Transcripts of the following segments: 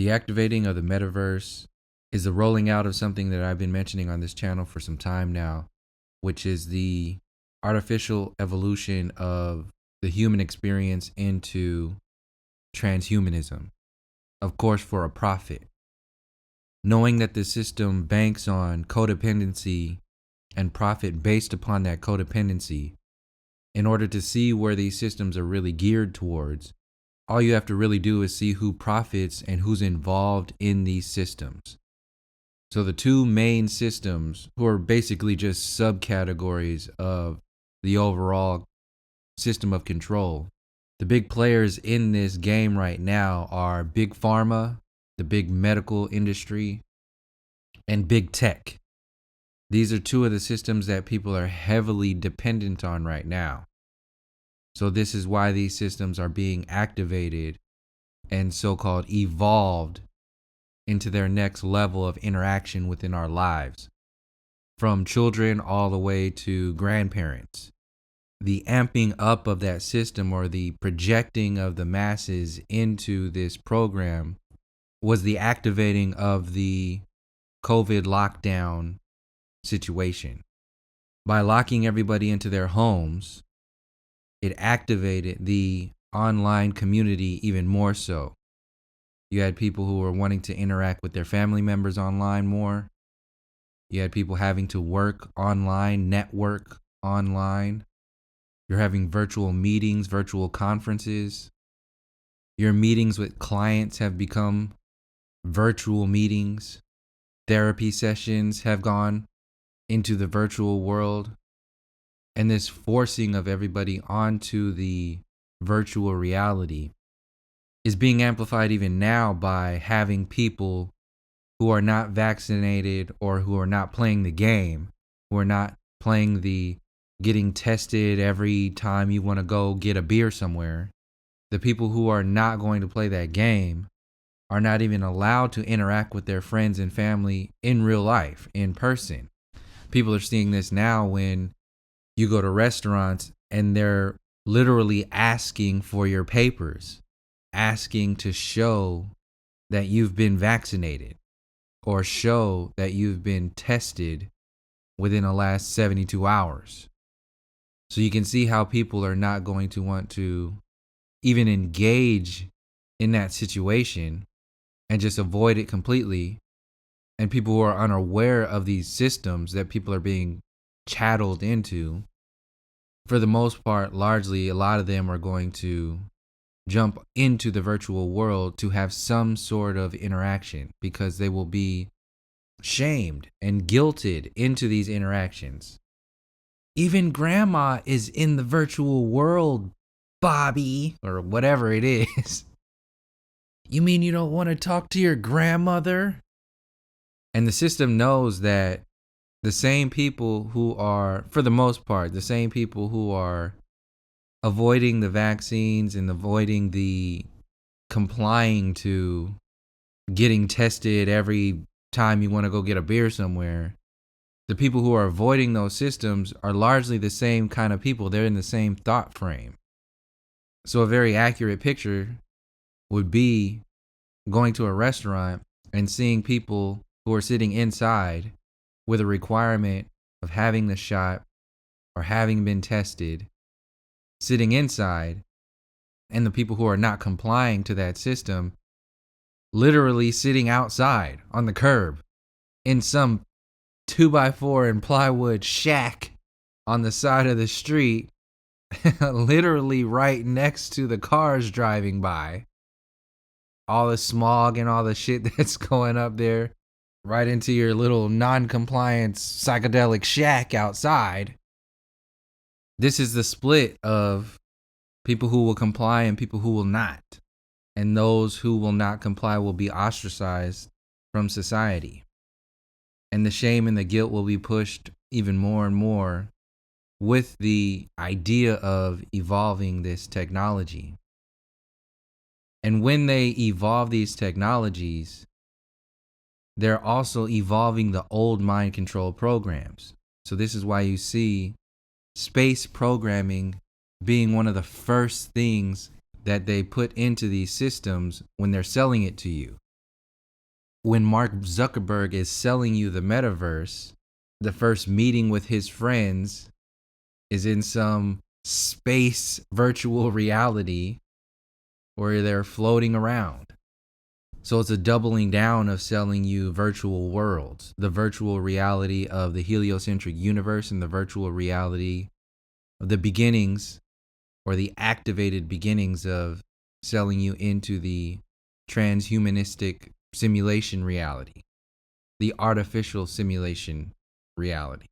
The activating of the metaverse is the rolling out of something that I've been mentioning on this channel for some time now, which is the artificial evolution of the human experience into transhumanism, of course, for a profit. Knowing that the system banks on codependency and profit based upon that codependency, in order to see where these systems are really geared towards, all you have to really do is see who profits and who's involved in these systems. So the two main systems, who are basically just subcategories of the overall system of control, the big players in this game right now are big pharma, the big medical industry, and big tech. These are two of the systems that people are heavily dependent on right now. So this is why these systems are being activated and so-called evolved into their next level of interaction within our lives, from children all the way to grandparents. The amping up of that system, or the projecting of the masses into this program, was the activating of the COVID lockdown situation. By locking everybody into their homes, it activated the online community even more so. You had people who were wanting to interact with their family members online more. You had people having to work online, network online. You're having virtual meetings, virtual conferences. Your meetings with clients have become virtual meetings. Therapy sessions have gone into the virtual world. And this forcing of everybody onto the virtual reality is being amplified even now by having people who are not vaccinated or who are not playing the game, who are not playing the getting tested every time you want to go get a beer somewhere. The people who are not going to play that game are not even allowed to interact with their friends and family in real life, in person. People are seeing this now when you go to restaurants and they're literally asking for your papers, asking to show that you've been vaccinated or show that you've been tested within the last 72 hours. So you can see how people are not going to want to even engage in that situation and just avoid it completely. And people who are unaware of these systems that people are being chatteled into, for the most part, largely, a lot of them are going to jump into the virtual world to have some sort of interaction, because they will be shamed and guilted into these interactions. Even grandma is in the virtual world, Bobby, or whatever it is. You mean you don't want to talk to your grandmother? And the system knows that the same people who are, for the most part, the same people who are avoiding the vaccines and avoiding the complying to getting tested every time you want to go get a beer somewhere, the people who are avoiding those systems are largely the same kind of people. They're in the same thought frame. So a very accurate picture would be going to a restaurant and seeing people who are sitting inside with a requirement of having the shot or having been tested, sitting inside, and the people who are not complying to that system literally sitting outside on the curb in some 2x4 and plywood shack on the side of the street, literally right next to the cars driving by. All the smog and all the shit that's going up there, right into your little non-compliance psychedelic shack outside. This is the split of people who will comply and people who will not. And those who will not comply will be ostracized from society. And the shame and the guilt will be pushed even more and more with the idea of evolving this technology. And when they evolve these technologies, they're also evolving the old mind control programs. So this is why you see space programming being one of the first things that they put into these systems when they're selling it to you. when Mark Zuckerberg is selling you the metaverse, the first meeting with his friends is in some space virtual reality where they're floating around. So it's a doubling down of selling you virtual worlds, the virtual reality of the heliocentric universe and the virtual reality of the beginnings or the activated beginnings of selling you into the transhumanistic simulation reality, the artificial simulation reality.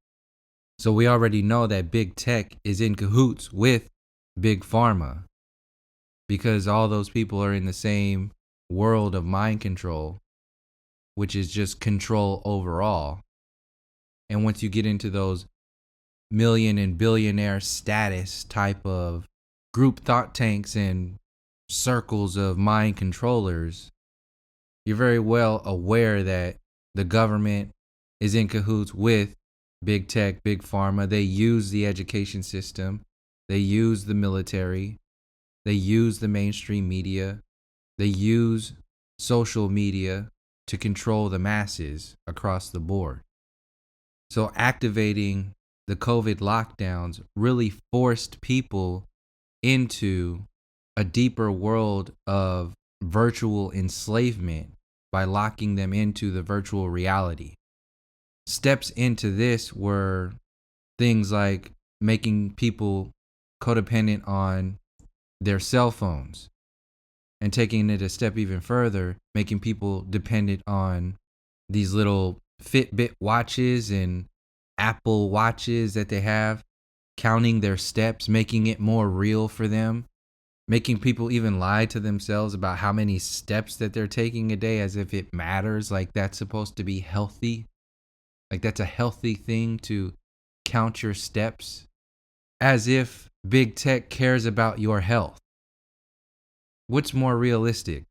So we already know that big tech is in cahoots with big pharma because all those people are in the same world of mind control, which is just control overall. And once you get into those million and billionaire status type of group thought tanks and circles of mind controllers, you're very well aware that the government is in cahoots with big tech, big pharma. They use the education system. They use the military. They use the mainstream media. They use social media to control the masses across the board. So activating the COVID lockdowns really forced people into a deeper world of virtual enslavement by locking them into the virtual reality. Steps into this were things like making people codependent on their cell phones, and taking it a step even further, making people dependent on these little Fitbit watches and Apple watches that they have, counting their steps, making it more real for them, making people even lie to themselves about how many steps that they're taking a day as if it matters, like that's supposed to be healthy. Like that's a healthy thing to count your steps, as if big tech cares about your health. What's more realistic?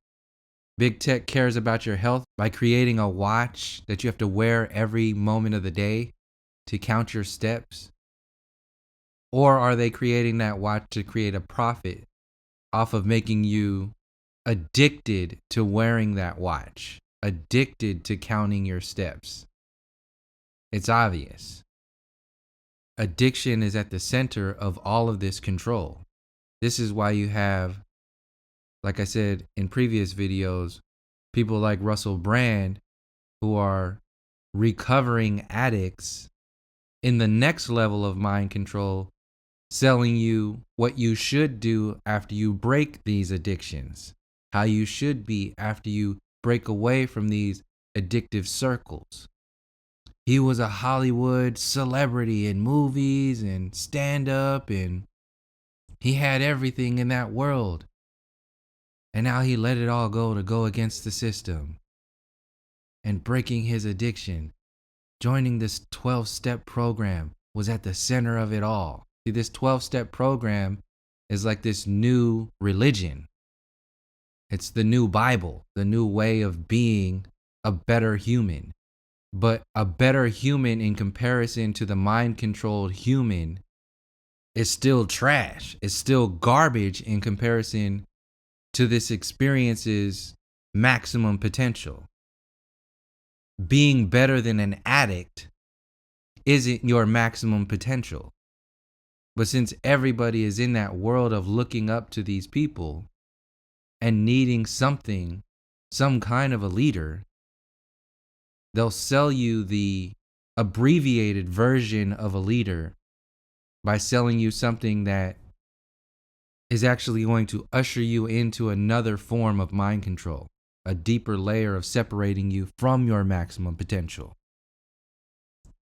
Big tech cares about your health by creating a watch that you have to wear every moment of the day to count your steps? Or are they creating that watch to create a profit off of making you addicted to wearing that watch, addicted to counting your steps? It's obvious. Addiction is at the center of all of this control. This is why you have, like I said in previous videos, people like Russell Brand who are recovering addicts in the next level of mind control, selling you what you should do after you break these addictions, how you should be after you break away from these addictive circles. He was a Hollywood celebrity in movies and stand-up, and he had everything in that world. And now he let it all go to go against the system and breaking his addiction. Joining this 12-step program was at the center of it all. See, this 12-step program is like this new religion. It's the new Bible, the new way of being a better human. But a better human in comparison to the mind-controlled human is still trash. It's still garbage in comparison to this experience's maximum potential. Being better than an addict isn't your maximum potential. But since everybody is in that world of looking up to these people and needing something, some kind of a leader, they'll sell you the abbreviated version of a leader by selling you something that is actually going to usher you into another form of mind control, a deeper layer of separating you from your maximum potential.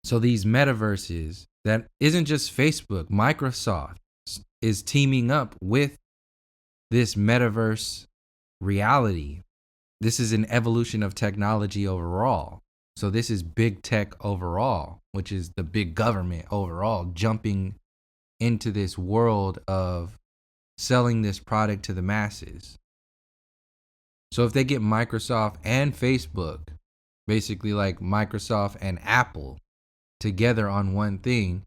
So these metaverses, that isn't just Facebook, Microsoft is teaming up with this metaverse reality. This is an evolution of technology overall. So this is big tech overall, which is the big government overall, jumping into this world of selling this product to the masses. So if they get Microsoft and Facebook, basically like Microsoft and Apple, together on one thing,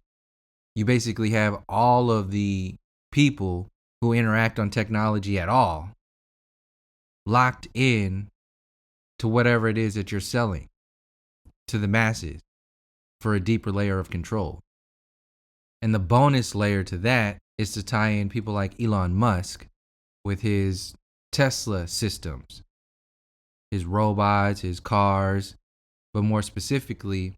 you basically have all of the people who interact on technology at all locked in to whatever it is that you're selling to the masses for a deeper layer of control. And the bonus layer to that is to tie in people like Elon Musk with his Tesla systems, his robots, his cars, but more specifically,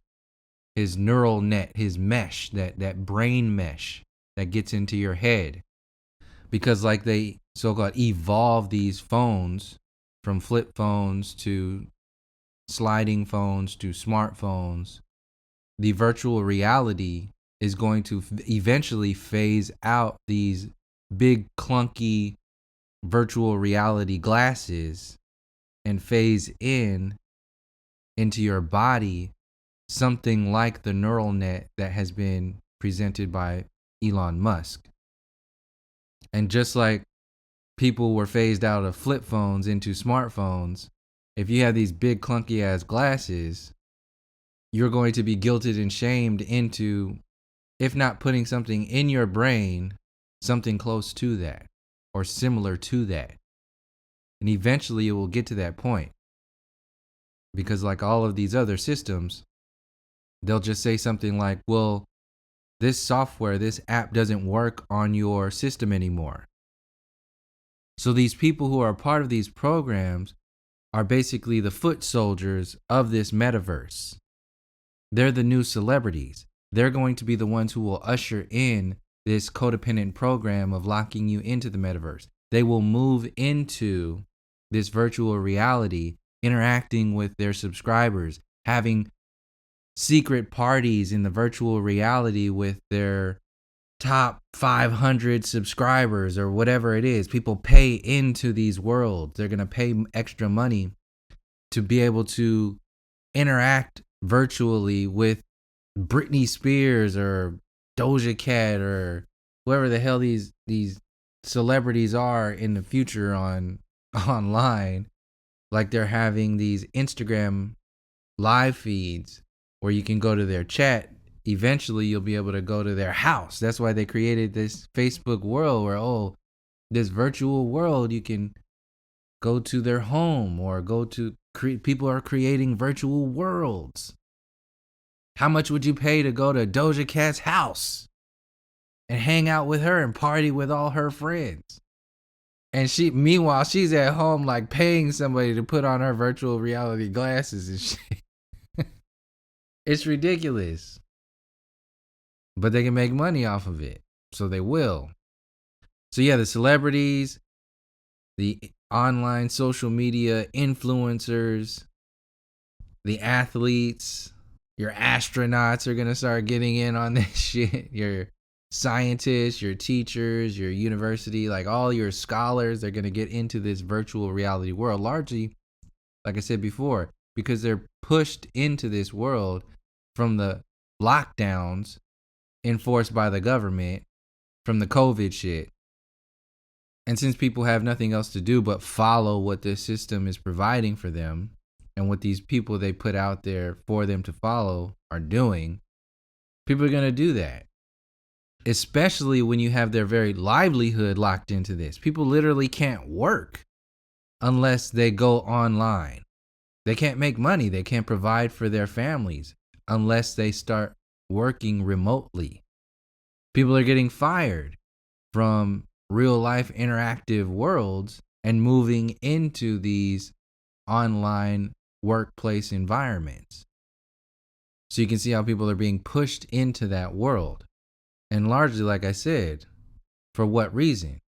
his neural net, his mesh, that brain mesh that gets into your head. Because like they so-called evolve these phones from flip phones to sliding phones to smartphones, the virtual reality is going to eventually phase out these big clunky virtual reality glasses and phase into your body something like the neural net that has been presented by Elon Musk. And just like people were phased out of flip phones into smartphones, if you have these big clunky ass glasses, you're going to be guilted and shamed into, if not putting something in your brain, something close to that or similar to that. And eventually it will get to that point. Because like all of these other systems, they'll just say something like, well, this software, this app doesn't work on your system anymore. So these people who are part of these programs are basically the foot soldiers of this metaverse. They're the new celebrities. They're going to be the ones who will usher in this codependent program of locking you into the metaverse. They will move into this virtual reality, interacting with their subscribers, having secret parties in the virtual reality with their top 500 subscribers or whatever it is. People pay into these worlds. They're going to pay extra money to be able to interact virtually with Britney Spears or Doja Cat or whoever the hell these celebrities are in the future online. Like they're having these Instagram live feeds where you can go to their chat. Eventually you'll be able to go to their house. That's why they created this Facebook world where, this virtual world, you can go to their home or go to people are creating virtual worlds. How much would you pay to go to Doja Cat's house and hang out with her and party with all her friends? And meanwhile, she's at home like paying somebody to put on her virtual reality glasses and shit. It's ridiculous. But they can make money off of it. So they will. So yeah, the celebrities, the online social media influencers, the athletes, your astronauts are going to start getting in on this shit. Your scientists, your teachers, your university, like all your scholars, they're going to get into this virtual reality world. Largely, like I said before, because they're pushed into this world from the lockdowns enforced by the government, from the COVID shit. And since people have nothing else to do but follow what this system is providing for them and what these people they put out there for them to follow are doing, people are going to do that. Especially when you have their very livelihood locked into this. People literally can't work unless they go online. They can't make money. They can't provide for their families unless they start working remotely. People are getting fired from real life interactive worlds and moving into these online workplace environments. So you can see how people are being pushed into that world. And largely, like I said, for what reason?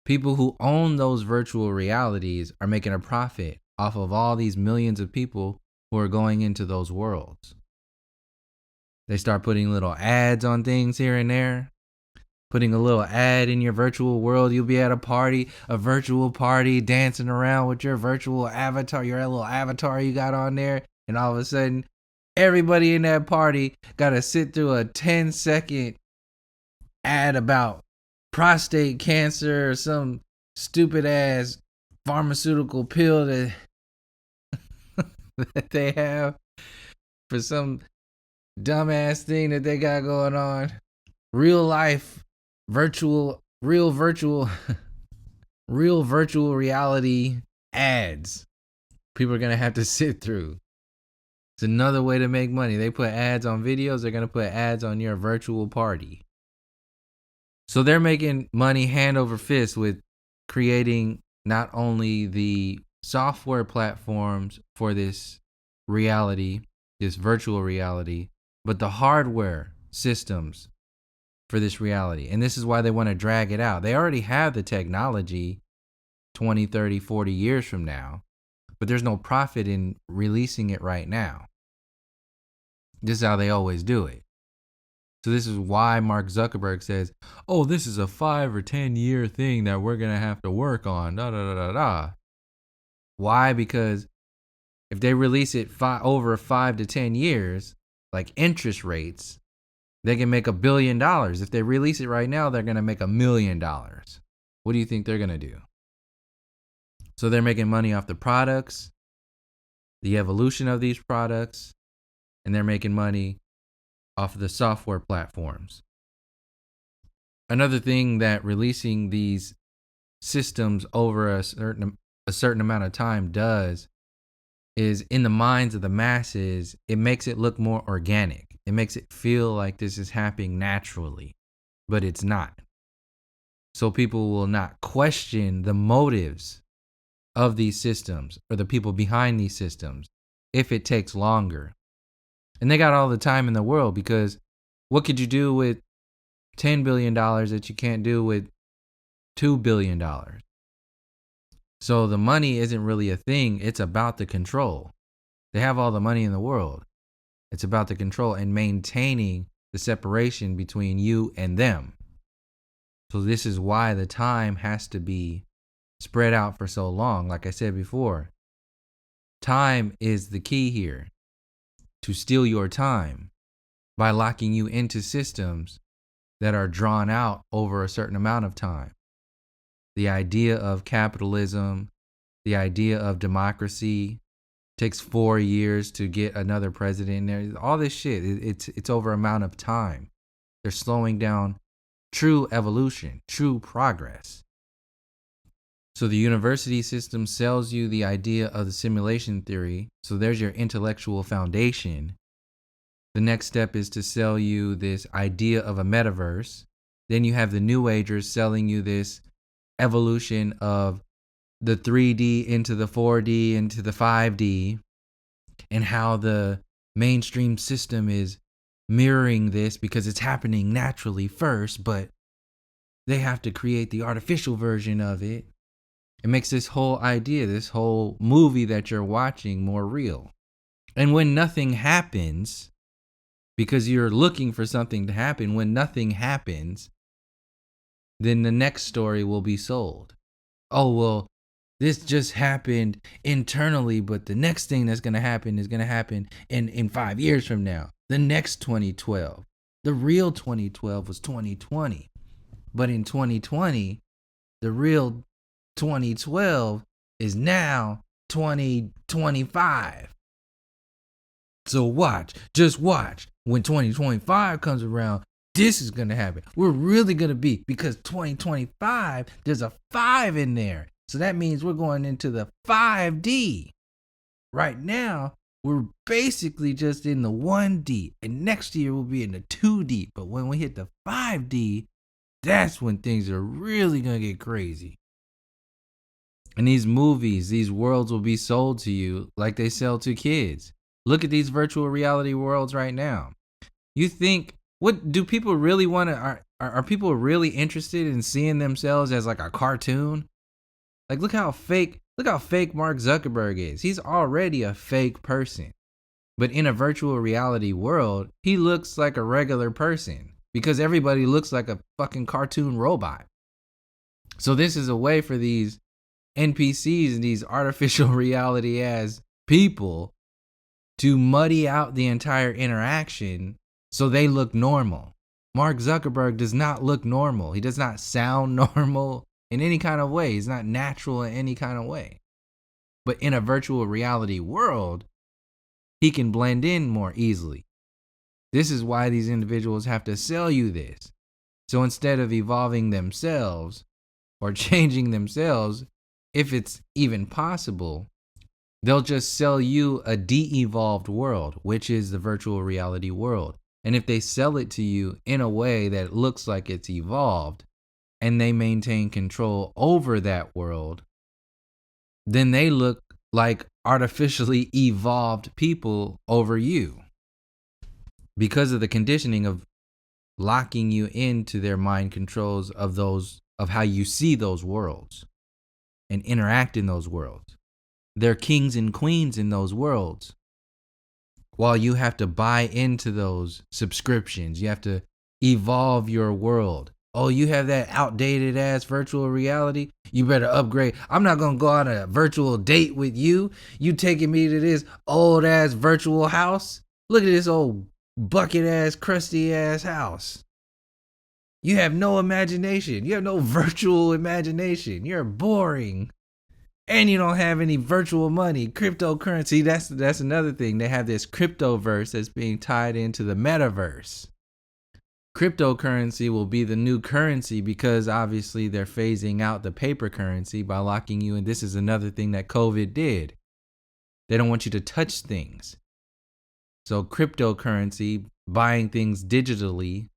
People who own those virtual realities are making a profit off of all these millions of people who are going into those worlds. They start putting little ads on things here and there. Putting a little ad in your virtual world. You'll be at a virtual party, dancing around with your virtual avatar, your little avatar you got on there. And all of a sudden, everybody in that party got to sit through a 10-second ad about prostate cancer or some stupid ass pharmaceutical pill that they have for some dumbass thing that they got going on. Real life virtual reality ads. people are going to have to sit through. It's another way to make money. They put ads on videos. They're going to put ads on your virtual party. So they're making money hand over fist with creating not only the software platforms for this reality, this virtual reality, but the hardware systems for this reality. And this is why they want to drag it out. They already have the technology 20, 30, 40 years from now, but there's no profit in releasing it right now. This is how they always do it. So this is why Mark Zuckerberg says, oh, this is a 5 or 10 year thing that we're going to have to work on. Da, da, da, da, da. Why? Because if they release it over 5 to 10 years, like interest rates, they can make $1 billion. If they release it right now, they're going to make $1 million. What do you think they're going to do? So they're making money off the products, the evolution of these products, and they're making money off of the software platforms. Another thing that releasing these systems over a certain amount of time does is, in the minds of the masses, it makes it look more organic. It makes it feel like this is happening naturally, but it's not. So people will not question the motives of these systems or the people behind these systems if it takes longer. And they got all the time in the world, because what could you do with $10 billion that you can't do with $2 billion? So the money isn't really a thing. It's about the control. They have all the money in the world. It's about the control and maintaining the separation between you and them. So this is why the time has to be spread out for so long. Like I said before, time is the key here. To steal your time by locking you into systems that are drawn out over a certain amount of time. The idea of capitalism, the idea of democracy, takes 4 years to get another president in there. All this shit, it's over amount of time. They're slowing down true evolution, true progress. So the university system sells you the idea of the simulation theory. So there's your intellectual foundation. The next step is to sell you this idea of a metaverse. Then you have the New Agers selling you this evolution of the 3D into the 4D into the 5D, and how the mainstream system is mirroring this because it's happening naturally first, but they have to create the artificial version of it. It makes this whole idea, this whole movie that you're watching, more real. And when nothing happens, because you're looking for something to happen, when nothing happens, then the next story will be sold. Oh, well, this just happened internally, but the next thing that's going to happen is going to happen in 5 years from now. The next 2012. The real 2012 was 2020. But in 2020, the real 2012 is now 2025. So watch, just watch. When 2025 comes around, this is going to happen. We're really going to be, because 2025, there's a 5 in there. So that means we're going into the 5D. Right now, we're basically just in the 1D. And next year, we'll be in the 2D. But when we hit the 5D, that's when things are really going to get crazy. And these movies, these worlds will be sold to you like they sell to kids. Look at these virtual reality worlds right now. You think, what do people really want to, are people really interested in seeing themselves as like a cartoon? Like, look how fake Mark Zuckerberg is. He's already a fake person. But in a virtual reality world, he looks like a regular person because everybody looks like a fucking cartoon robot. So this is a way for these NPCs and these artificial reality as people to muddy out the entire interaction so they look normal. Mark Zuckerberg does not look normal. He does not sound normal in any kind of way. He's not natural in any kind of way. But in a virtual reality world, he can blend in more easily. This is why these individuals have to sell you this. So instead of evolving themselves or changing themselves, if it's even possible, They'll just sell you a de-evolved world, which is the virtual reality world. And if they sell it to you in a way that looks like it's evolved and they maintain control over that world, then they look like artificially evolved people over you because of the conditioning of locking you into their mind controls of how you see those worlds and interact in those worlds. They're kings and queens in those worlds, while you have to buy into those subscriptions. You have to evolve your world. Oh, you have that outdated ass virtual reality? You better upgrade. I'm not going to go on a virtual date with you. You taking me to this old ass virtual house? Look at this old bucket ass, crusty ass house. You have no imagination. You have no virtual imagination. You're boring. And you don't have any virtual money. Cryptocurrency, that's another thing. They have this cryptoverse that's being tied into the metaverse. Cryptocurrency will be the new currency because obviously they're phasing out the paper currency by locking you in. This is another thing that COVID did. They don't want you to touch things. So cryptocurrency, buying things digitally,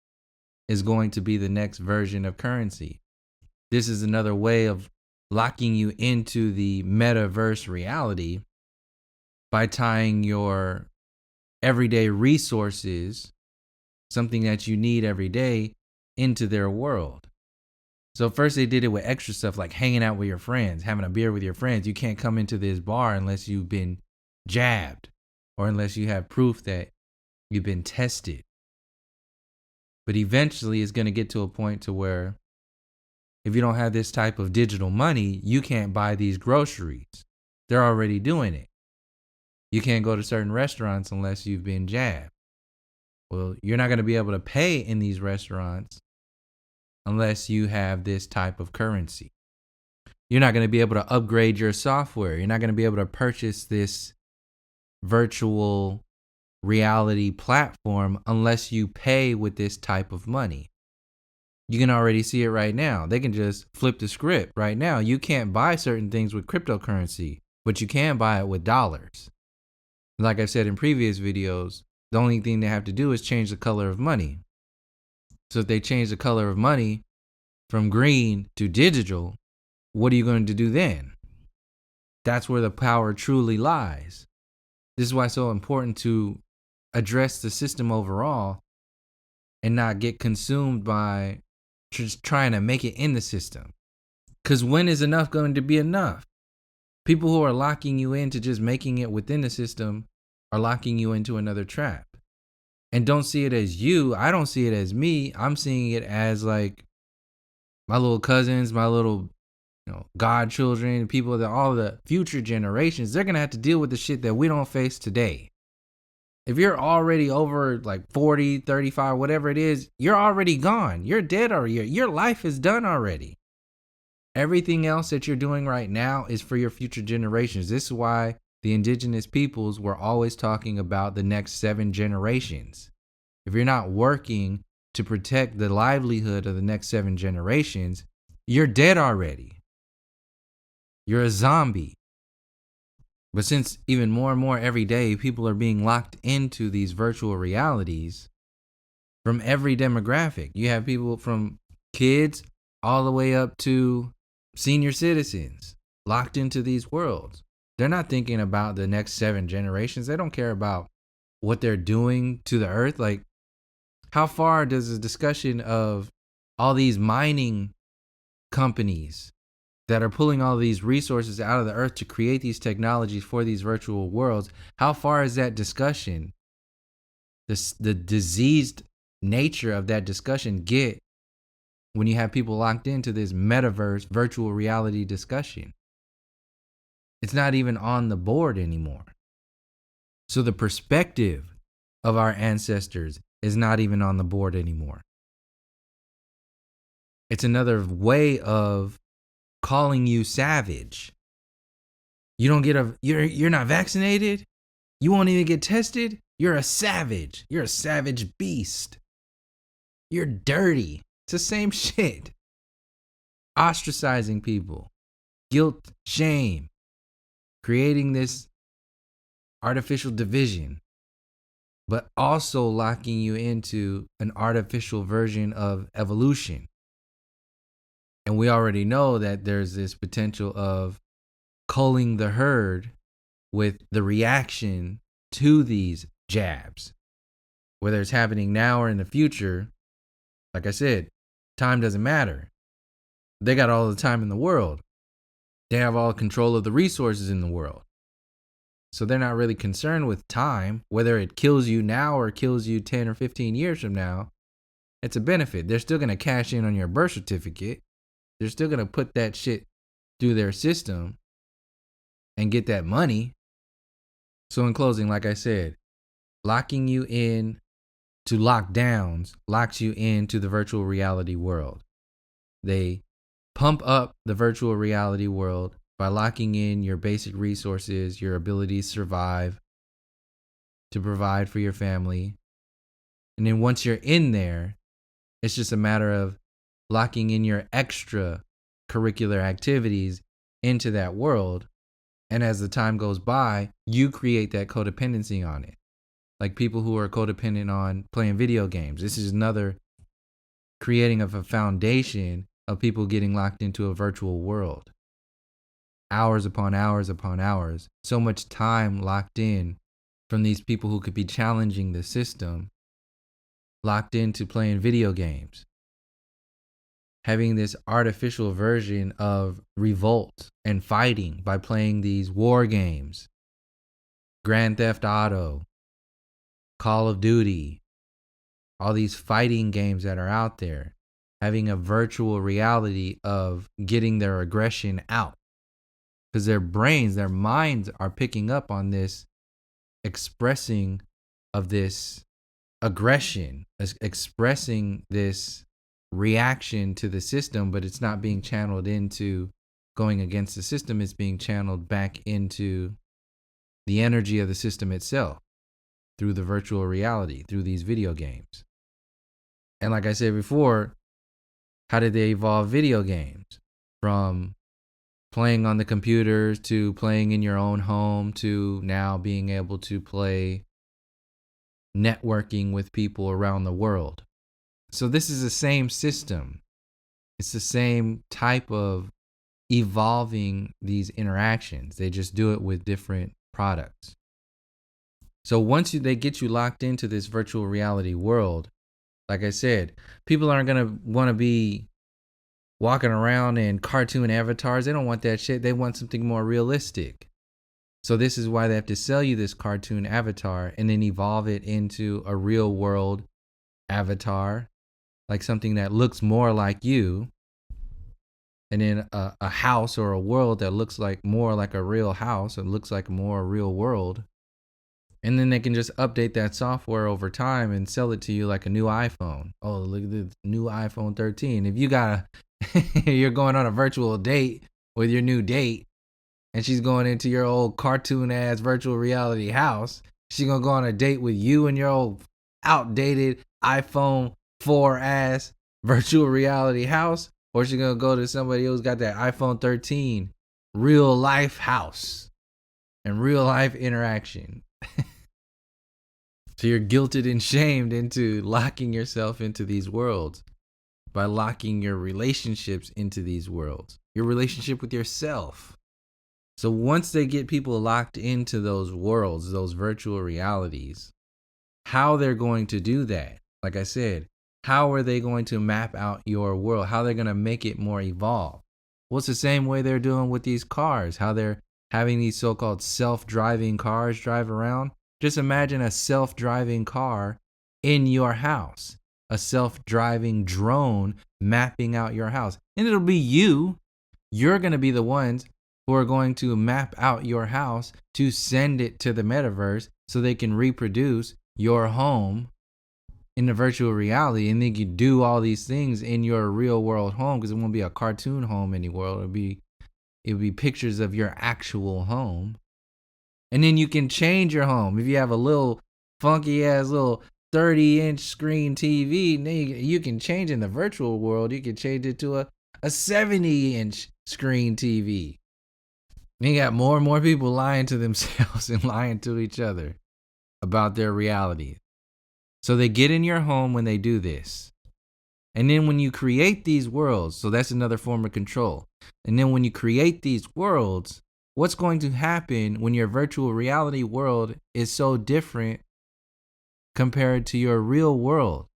is going to be the next version of currency. This is another way of locking you into the metaverse reality by tying your everyday resources, something that you need every day, into their world. So first they did it with extra stuff like hanging out with your friends, having a beer with your friends. You can't come into this bar unless you've been jabbed or unless you have proof that you've been tested. But eventually it's going to get to a point to where if you don't have this type of digital money, you can't buy these groceries. They're already doing it. You can't go to certain restaurants unless you've been jabbed. Well, you're not going to be able to pay in these restaurants unless you have this type of currency. You're not going to be able to upgrade your software. You're not going to be able to purchase this virtual reality platform unless you pay with this type of money. You can already see it right now. They can just flip the script right now. You can't buy certain things with cryptocurrency, but you can buy it with dollars. Like I've said in previous videos, the only thing they have to do is change the color of money. So if they change the color of money from green to digital, what are you going to do then? That's where the power truly lies. This is why it's so important to address the system overall and not get consumed by just trying to make it in the system. Because when is enough going to be enough? People who are locking you into just making it within the system are locking you into another trap. And don't see it as you. I don't see it as me. I'm seeing it as like my little cousins, my little godchildren, people that all the future generations. They're going to have to deal with the shit that we don't face today. If you're already over like 40, 35, whatever it is, you're already gone. You're dead already. Your life is done already. Everything else that you're doing right now is for your future generations. This is why the indigenous peoples were always talking about the next 7 generations. If you're not working to protect the livelihood of the next 7 generations, you're dead already. You're a zombie. But since even more and more every day, people are being locked into these virtual realities from every demographic. You have people from kids all the way up to senior citizens locked into these worlds. They're not thinking about the next 7 generations. They don't care about what they're doing to the earth. Like, how far does the discussion of all these mining companies that are pulling all these resources out of the earth to create these technologies for these virtual worlds, how far is that discussion, the diseased nature of that discussion get when you have people locked into this metaverse virtual reality discussion? It's not even on the board anymore. So the perspective of our ancestors is not even on the board anymore. It's another way of calling you savage. You don't get you're not vaccinated? You won't even get tested? You're a savage. You're a savage beast. You're dirty. It's the same shit. Ostracizing people. Guilt, shame. Creating this artificial division, but also locking you into an artificial version of evolution. And we already know that there's this potential of culling the herd with the reaction to these jabs. Whether it's happening now or in the future, like I said, time doesn't matter. They got all the time in the world. They have all control of the resources in the world. So they're not really concerned with time, whether it kills you now or kills you 10 or 15 years from now. It's a benefit. They're still going to cash in on your birth certificate. They're still going to put that shit through their system and get that money. So in closing, like I said, locking you in to lockdowns locks you into the virtual reality world. They pump up the virtual reality world by locking in your basic resources, your ability to survive, to provide for your family. And then once you're in there, it's just a matter of locking in your extra curricular activities into that world. And as the time goes by, you create that codependency on it. Like people who are codependent on playing video games. This is another creating of a foundation of people getting locked into a virtual world. Hours upon hours upon hours. So much time locked in from these people who could be challenging the system, locked into playing video games. Having this artificial version of revolt and fighting by playing these war games. Grand Theft Auto, Call of Duty, all these fighting games that are out there, having a virtual reality of getting their aggression out. Because their brains, their minds are picking up on this expressing of this aggression, expressing this reaction to the system, but it's not being channeled into going against the system. It's being channeled back into the energy of the system itself through the virtual reality, through these video games. And like I said before, how did they evolve video games? From playing on the computers to playing in your own home to now being able to play networking with people around the world. So this is the same system. It's the same type of evolving these interactions. They just do it with different products. So once they get you locked into this virtual reality world, like I said, people aren't going to want to be walking around in cartoon avatars. They don't want that shit. They want something more realistic. So this is why they have to sell you this cartoon avatar and then evolve it into a real world avatar, like something that looks more like you. And then a house or a world that looks like more like a real house. It looks like more real world. And then they can just update that software over time and sell it to you like a new iPhone. Oh, look at the new iPhone 13. If you you're going on a virtual date with your new date and she's going into your old cartoon ass virtual reality house, she's going to go on a date with you and your old outdated iPhone 4 ass virtual reality house, or she's going to go to somebody who's got that iPhone 13 real life house and real life interaction. So you're guilted and shamed into locking yourself into these worlds by locking your relationships into these worlds, your relationship with yourself. So once they get people locked into those worlds, those virtual realities, how they're going to do that, like I said, how are they going to map out your world? How they're going to make it more evolved? Well, it's the same way they're doing with these cars, how they're having these so-called self-driving cars drive around. Just imagine a self-driving car in your house, a self-driving drone mapping out your house. And it'll be you. You're going to be the ones who are going to map out your house to send it to the metaverse so they can reproduce your home in the virtual reality. And then you do all these things in your real world home, because it won't be a cartoon home anymore. It'll be pictures of your actual home. And then you can change your home. If you have a little funky ass little 30-inch screen TV, then you can change in the virtual world. You can change it to a 70-inch screen TV. You got more and more people lying to themselves and lying to each other about their reality. So they get in your home when they do this. And then when you create these worlds, so that's another form of control. And then when you create these worlds, what's going to happen when your virtual reality world is so different compared to your real world?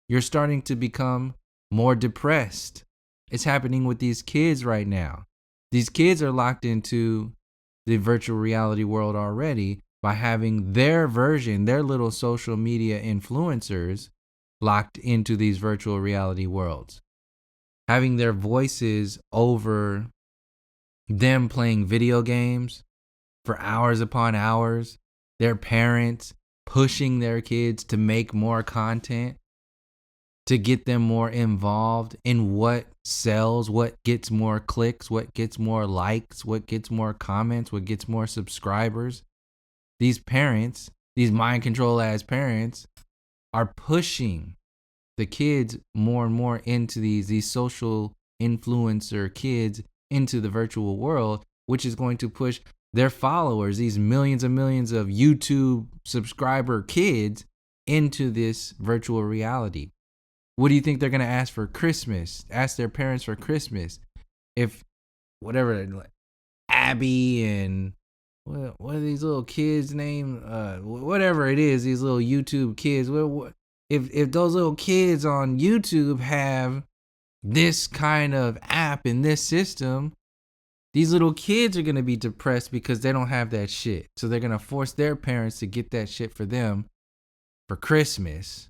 You're starting to become more depressed. It's happening with these kids right now. These kids are locked into the virtual reality world already by having their version, their little social media influencers locked into these virtual reality worlds, having their voices over them playing video games for hours upon hours, their parents pushing their kids to make more content, to get them more involved in what sells, what gets more clicks, what gets more likes, what gets more comments, what gets more subscribers. These parents, these mind control ass parents, are pushing the kids more and more into these social influencer kids into the virtual world, which is going to push their followers, these millions and millions of YouTube subscriber kids, into this virtual reality. What do you think they're going to ask for Christmas? Ask their parents for Christmas. If whatever, Abby and what are these little kids' name? Whatever it is, these little YouTube kids. If those little kids on YouTube have this kind of app in this system, these little kids are going to be depressed because they don't have that shit. So they're going to force their parents to get that shit for them for Christmas.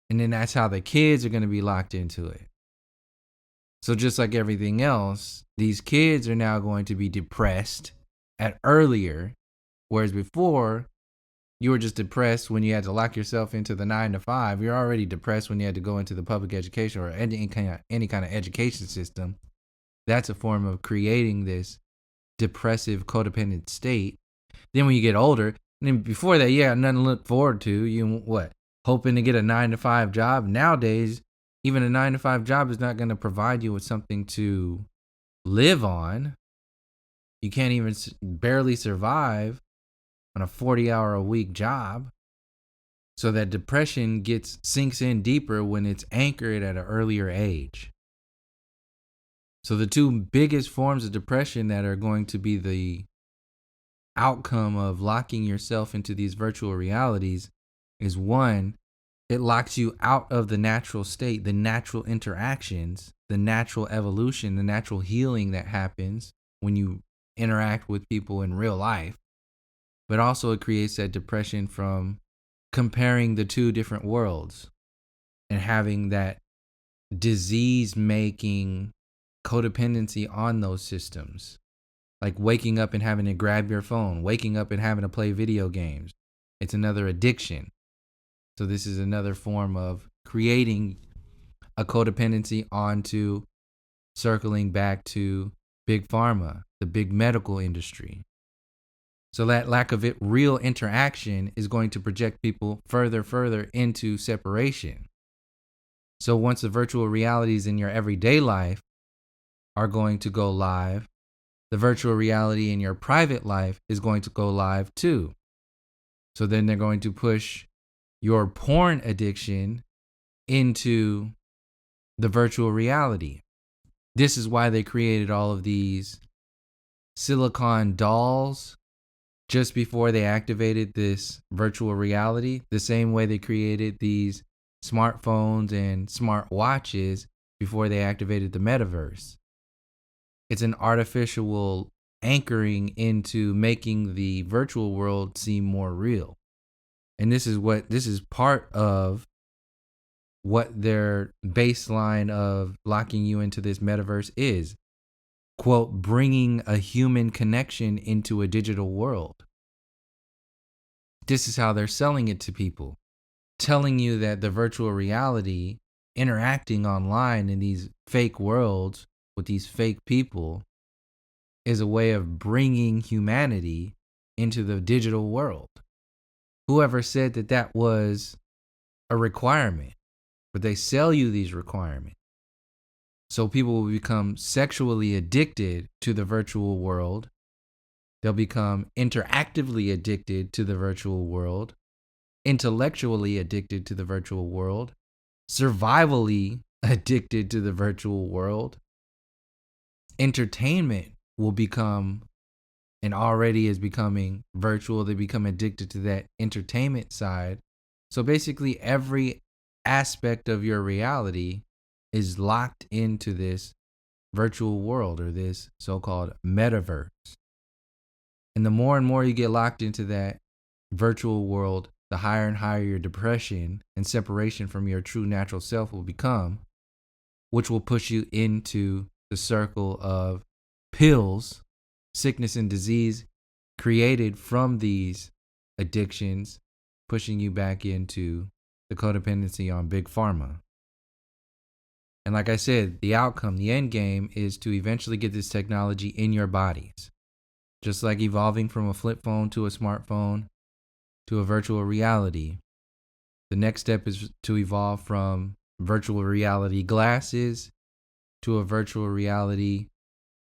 And then that's how the kids are going to be locked into it. So just like everything else, these kids are now going to be depressed at earlier, whereas before you were just depressed when you had to lock yourself into the 9 to 5. You're already depressed when you had to go into the public education or any kind of education system. That's a form of creating this depressive, codependent state. Then when you get older, and then before that, yeah, nothing to look forward to. You what? Hoping to get a 9 to 5 job. Nowadays, even a 9 to 5 job is not going to provide you with something to live on. You can't even barely survive on a 40-hour-a-week job. So that depression sinks in deeper when it's anchored at an earlier age. So the two biggest forms of depression that are going to be the outcome of locking yourself into these virtual realities is, one, it locks you out of the natural state, the natural interactions, the natural evolution, the natural healing that happens when you interact with people in real life. But also it creates that depression from comparing the two different worlds and having that disease-making codependency on those systems. Like waking up and having to grab your phone, waking up and having to play video games. It's another addiction. So this is another form of creating a codependency onto circling back to big pharma, the big medical industry. So that lack of real interaction is going to project people further into separation. So once the virtual realities in your everyday life are going to go live, the virtual reality in your private life is going to go live too. So then they're going to push your porn addiction into the virtual reality. This is why they created all of these silicone dolls just before they activated this virtual reality, the same way they created these smartphones and smart watches before they activated the Metaverse. It's an artificial anchoring into making the virtual world seem more real. And this is part of what their baseline of locking you into this metaverse is. Quote, bringing a human connection into a digital world. This is how they're selling it to people. Telling you that the virtual reality, interacting online in these fake worlds with these fake people, is a way of bringing humanity into the digital world. Whoever said that that was a requirement? But they sell you these requirements. So people will become sexually addicted to the virtual world. They'll become interactively addicted to the virtual world, intellectually addicted to the virtual world, survivally addicted to the virtual world. Entertainment will become, and already is becoming, virtual. They become addicted to that entertainment side. So basically, every aspect of your reality is locked into this virtual world, or this so-called metaverse. And the more and more you get locked into that virtual world, the higher and higher your depression and separation from your true natural self will become, which will push you into the circle of pills, sickness and disease created from these addictions, pushing you back into the codependency on big pharma. And like I said, the outcome, the end game, is to eventually get this technology in your bodies. Just like evolving from a flip phone to a smartphone to a virtual reality. The next step is to evolve from virtual reality glasses to a virtual reality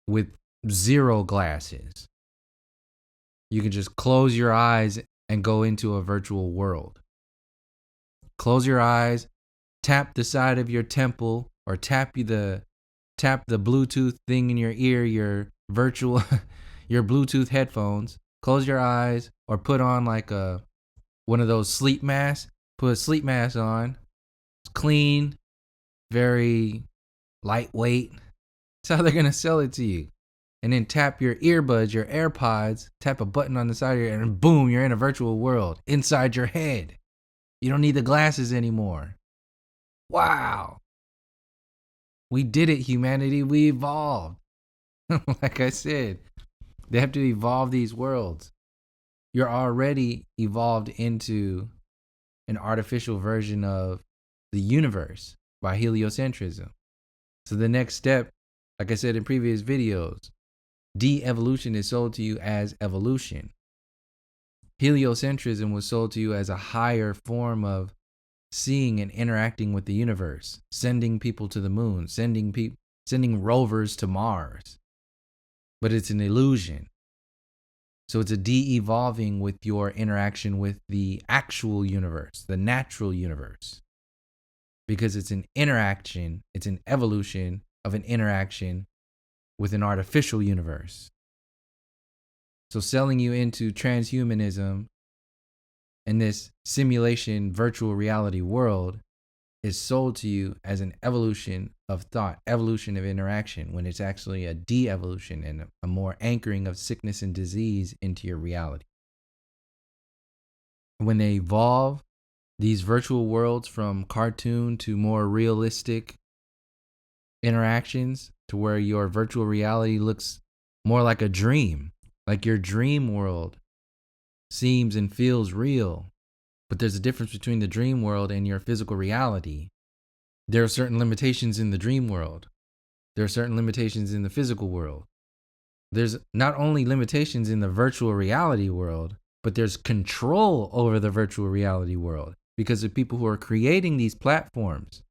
with zero glasses. You can just close your eyes and go into a virtual world. Close your eyes, tap the side of your temple, or tap the Bluetooth thing in your ear, your virtual your Bluetooth headphones. Close your eyes, or put on like one of those sleep masks. Put a sleep mask on. It's clean, very lightweight. That's how they're gonna sell it to you. And then tap your earbuds, your AirPods, tap a button on the side of your head, and boom, you're in a virtual world inside your head. You don't need the glasses anymore. Wow. We did it, humanity. We evolved. Like I said, they have to evolve these worlds. You're already evolved into an artificial version of the universe by heliocentrism. So the next step, like I said in previous videos, de-evolution is sold to you as evolution. Heliocentrism was sold to you as a higher form of seeing and interacting with the universe, sending people to the moon, sending rovers to Mars. But it's an illusion. So it's a de-evolving with your interaction with the actual universe, the natural universe. Because it's an interaction, it's an evolution of an interaction with an artificial universe. So selling you into transhumanism and this simulation virtual reality world is sold to you as an evolution of thought, evolution of interaction, when it's actually a de-evolution and a more anchoring of sickness and disease into your reality. When they evolve these virtual worlds from cartoon to more realistic interactions, to where your virtual reality looks more like a dream, like your dream world seems and feels real. But there's a difference between the dream world and your physical reality. There are certain limitations in the dream world. There are certain limitations in the physical world. There's not only limitations in the virtual reality world, but there's control over the virtual reality world, because the people who are creating these platforms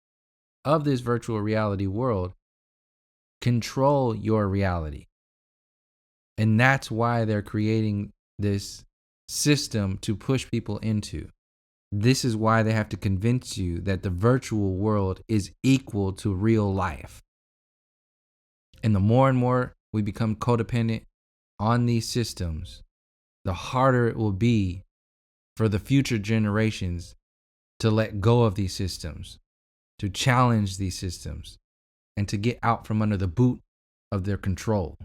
of this virtual reality world control your reality. And that's why they're creating this system to push people into. This is why they have to convince you that the virtual world is equal to real life. And the more and more we become codependent on these systems, the harder it will be for the future generations to let go of these systems, to challenge these systems, and to get out from under the boot of their control.